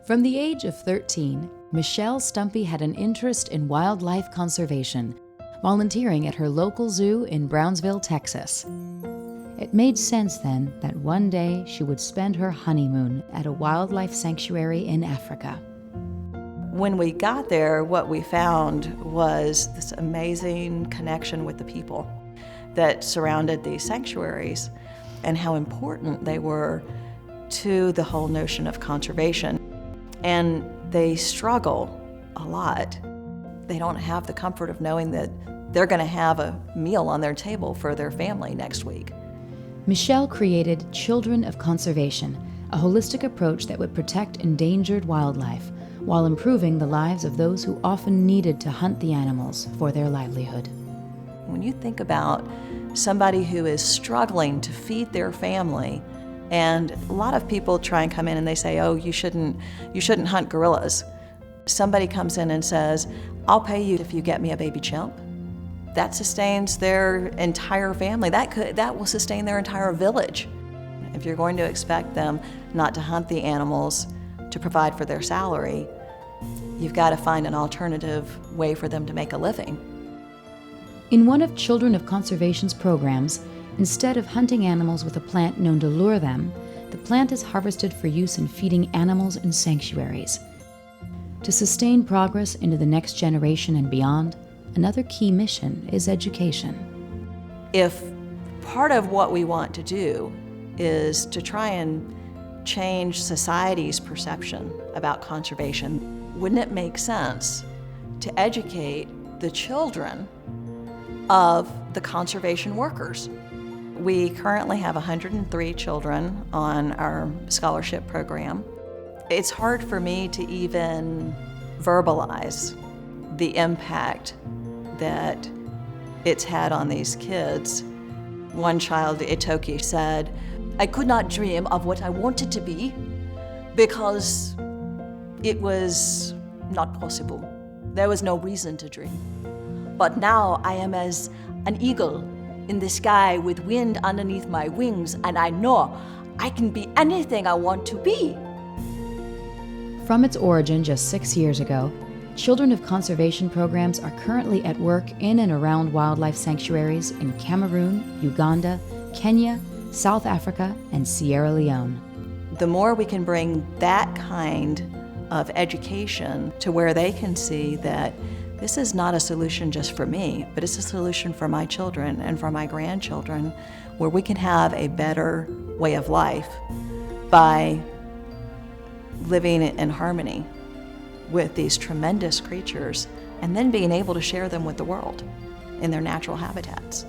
From the age of 13, Michele Stumpe had an interest in wildlife conservation, volunteering at her local zoo in Brownsville, Texas. It made sense then that one day she would spend her honeymoon at a wildlife sanctuary in Africa. When we got there, what we found was this amazing connection with the people that surrounded these sanctuaries and how important they were to the whole notion of conservation. And they struggle a lot. They don't have the comfort of knowing that they're going to have a meal on their table for their family next week. Michele created Children of Conservation, a holistic approach that would protect endangered wildlife while improving the lives of those who often needed to hunt the animals for their livelihood. When you think about somebody who is struggling to feed their family, and a lot of people try and come in and they say, oh, you shouldn't hunt gorillas. Somebody comes in and says, I'll pay you if you get me a baby chimp. That sustains their entire family. That will sustain their entire village. If you're going to expect them not to hunt the animals to provide for their salary, you've got to find an alternative way for them to make a living. In one of Children of Conservation's programs, instead of hunting animals with a plant known to lure them, the plant is harvested for use in feeding animals in sanctuaries. To sustain progress into the next generation and beyond, another key mission is education. If part of what we want to do is to try and change society's perception about conservation, wouldn't it make sense to educate the children of the conservation workers? We currently have 103 children on our scholarship program. It's hard for me to even verbalize the impact that it's had on these kids. One child, Itoki, said, I could not dream of what I wanted to be because it was not possible. There was no reason to dream. But now I am as an eagle in the sky with wind underneath my wings, and I know I can be anything I want to be. From its origin just 6 years ago, Children of Conservation programs are currently at work in and around wildlife sanctuaries in Cameroon, Uganda, Kenya, South Africa, and Sierra Leone. The more we can bring that kind of education to where they can see that this is not a solution just for me, but it's a solution for my children and for my grandchildren, where we can have a better way of life by living in harmony with these tremendous creatures and then being able to share them with the world in their natural habitats.